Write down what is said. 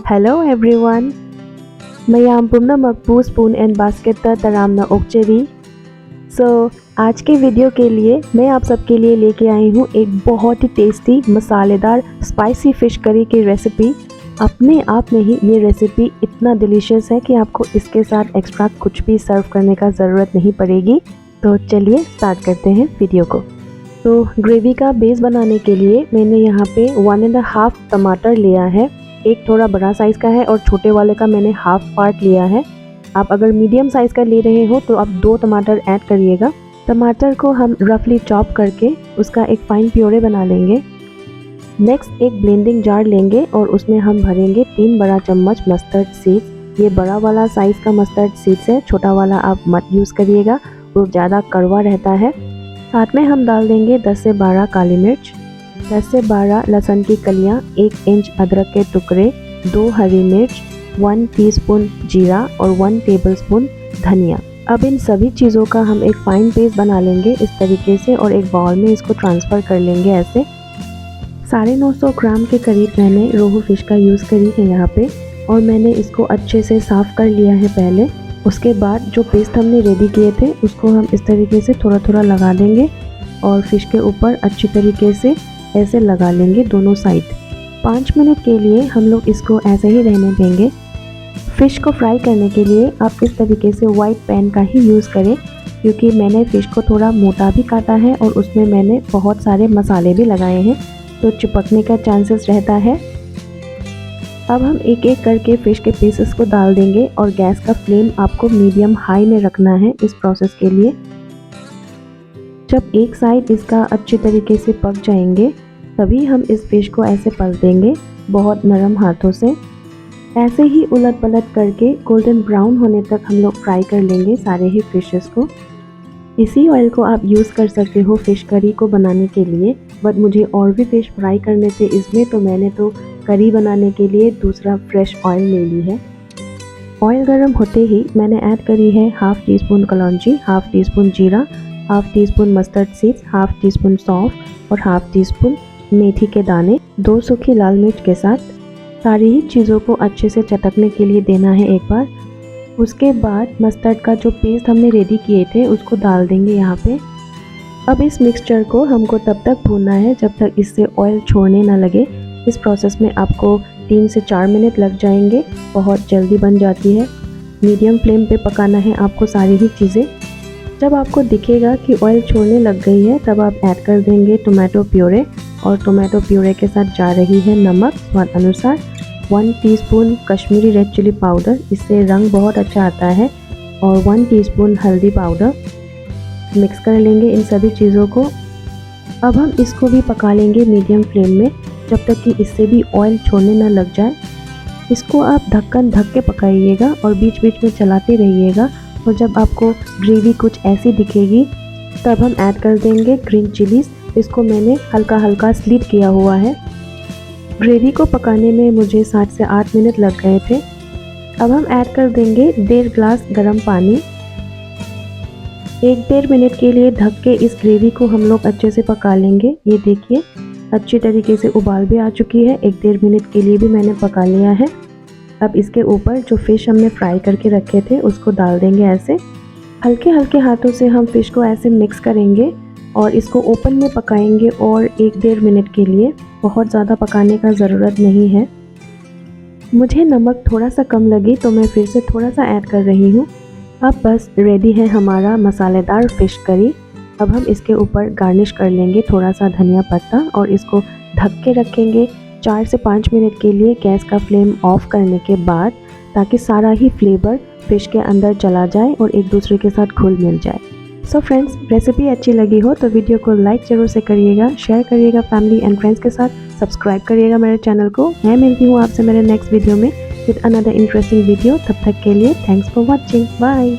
Hello everyone. Mayam pumna magpu spoon and basket ta taramna okcheri. So आज के video के लिए मैं आप सबके लिए लेके आई हूँ एक बहुत ही टेस्टी मसालेदार स्पाइसी फ़िश करी की रेसिपी। अपने आप में ही ये रेसिपी इतना डिलीशियस है कि आपको इसके साथ एक्स्ट्रा कुछ भी सर्व करने का ज़रूरत नहीं पड़ेगी। तो चलिए स्टार्ट करते हैं वीडियो को। तो ग्रेवी का बेस बनाने के लिए मैंने यहाँ पे 1.5 टमाटर लिया है। एक थोड़ा बड़ा साइज़ का है और छोटे वाले का मैंने हाफ पार्ट लिया है। आप अगर मीडियम साइज़ का ले रहे हो तो आप 2 टमाटर ऐड करिएगा। टमाटर को हम रफली चॉप करके उसका एक फाइन प्योरे बना लेंगे। नेक्स्ट एक ब्लेंडिंग जार लेंगे और उसमें हम भरेंगे 3 बड़ा चम्मच मस्टर्ड सीड्स। ये बड़ा वाला साइज़ का मस्टर्ड सीड्स है, छोटा वाला आप मत यूज़ करिएगा, वो ज़्यादा कड़वा रहता है। साथ में हम डाल देंगे 10 से 12 काली मिर्च, 10 से 12 लहसुन की कलियाँ, 1 इंच अदरक के टुकड़े, 2 हरी मिर्च, 1 टीस्पून जीरा और 1 टेबलस्पून धनिया। अब इन सभी चीज़ों का हम एक फ़ाइन पेस्ट बना लेंगे इस तरीके से और एक बाउल में इसको ट्रांसफ़र कर लेंगे ऐसे। 950 ग्राम के करीब मैंने रोहू फ़िश का यूज़ करी है यहाँ पे और मैंने इसको अच्छे से साफ़ कर लिया है पहले। उसके बाद जो पेस्ट हमने रेडी किए थे उसको हम इस तरीके से थोड़ा थोड़ा लगा देंगे और फ़िश के ऊपर अच्छी तरीके से ऐसे लगा लेंगे दोनों साइड। 5 मिनट के लिए हम लोग इसको ऐसे ही रहने देंगे। फ़िश को फ्राई करने के लिए आप इस तरीके से वाइट पैन का ही यूज़ करें, क्योंकि मैंने फ़िश को थोड़ा मोटा भी काटा है और उसमें मैंने बहुत सारे मसाले भी लगाए हैं, तो चिपकने का चांसेस रहता है। अब हम एक एक करके फ़िश के पीसेस को डाल देंगे और गैस का फ्लेम आपको मीडियम हाई में रखना है इस प्रोसेस के लिए। जब एक साइड इसका अच्छे तरीके से पक जाएंगे तभी हम इस फ़िश को ऐसे पलट देंगे बहुत नरम हाथों से। ऐसे ही उलट पलट करके गोल्डन ब्राउन होने तक हम लोग फ्राई कर लेंगे सारे ही फिशेस को। इसी ऑयल को आप यूज़ कर सकते हो फ़िश करी को बनाने के लिए, बट मुझे और भी फ़िश फ्राई करने थे इसमें, तो मैंने तो करी बनाने के लिए दूसरा फ्रेश ऑयल ले ली है। ऑयल गर्म होते ही मैंने ऐड करी है हाफ़ टी स्पून कलौंजी, हाफ़ टी स्पून जीरा, half tea spoon mustard seeds, half tea spoon सौंफ और हाफ़ टी स्पून मेथी के दाने, 2 सूखी लाल मिर्च के साथ। सारी ही चीज़ों को अच्छे से चटकने के लिए देना है एक बार। उसके बाद मस्टर्ड का जो पेस्ट हमने रेडी किए थे उसको डाल देंगे यहाँ पे। अब इस मिक्सचर को हमको तब तक भूनना है जब तक इससे ऑयल छोड़ने ना लगे। इस प्रोसेस में आपको 3 से 4 मिनट लग जाएंगे, बहुत जल्दी बन जाती है। मीडियम फ्लेम पे पकाना है आपको सारी ही चीज़ें। जब आपको दिखेगा कि ऑयल छोड़ने लग गई है तब आप ऐड कर देंगे टोमेटो प्यूरे, और टोमेटो प्यूरे के साथ जा रही है नमक स्वाद अनुसार, 1 teaspoon Kashmiri red chilli powder, इससे रंग बहुत अच्छा आता है, और 1 टीस्पून हल्दी पाउडर। मिक्स कर लेंगे इन सभी चीज़ों को। अब हम इसको भी पका लेंगे मीडियम फ्लेम में जब तक कि इससे भी ऑयल छोड़ने ना लग जाए। इसको आप ढक्कन ढक के पकाइएगा और बीच बीच में चलाते रहिएगा, और जब आपको ग्रेवी कुछ ऐसी दिखेगी तब हम ऐड कर देंगे ग्रीन चिलीज़। इसको मैंने हल्का हल्का स्लिट किया हुआ है। ग्रेवी को पकाने में मुझे 7 से 8 मिनट लग गए थे। अब हम ऐड कर देंगे 1.5 ग्लास गर्म पानी। 1-1.5 मिनट के लिए ढक के इस ग्रेवी को हम लोग अच्छे से पका लेंगे। ये देखिए अच्छी तरीके से उबाल भी आ चुकी है। 1-1.5 मिनट के लिए भी मैंने पका लिया है। अब इसके ऊपर जो फ़िश हमने फ्राई करके रखे थे उसको डाल देंगे ऐसे। हल्के हल्के हाथों से हम फ़िश को ऐसे मिक्स करेंगे और इसको ओपन में पकाएंगे और 1-1.5 मिनट के लिए। बहुत ज़्यादा पकाने का ज़रूरत नहीं है। मुझे नमक थोड़ा सा कम लगी तो मैं फिर से थोड़ा सा ऐड कर रही हूँ। अब बस रेडी है हमारा मसालेदार फ़िश करी। अब हम इसके ऊपर गार्निश कर लेंगे थोड़ा सा धनिया पत्ता और इसको ढक के रखेंगे 4 से 5 मिनट के लिए गैस का फ्लेम ऑफ करने के बाद, ताकि सारा ही फ्लेवर फ़िश के अंदर चला जाए और एक दूसरे के साथ घुल मिल जाए। सो फ्रेंड्स, रेसिपी अच्छी लगी हो तो वीडियो को लाइक ज़रूर से करिएगा, शेयर करिएगा फैमिली एंड फ्रेंड्स के साथ, सब्सक्राइब करिएगा मेरे चैनल को। मैं मिलती हूँ आपसे मेरे नेक्स्ट वीडियो में विद अनदर इंटरेस्टिंग वीडियो। तब तक के लिए थैंक्स फॉर वॉचिंग। बाय।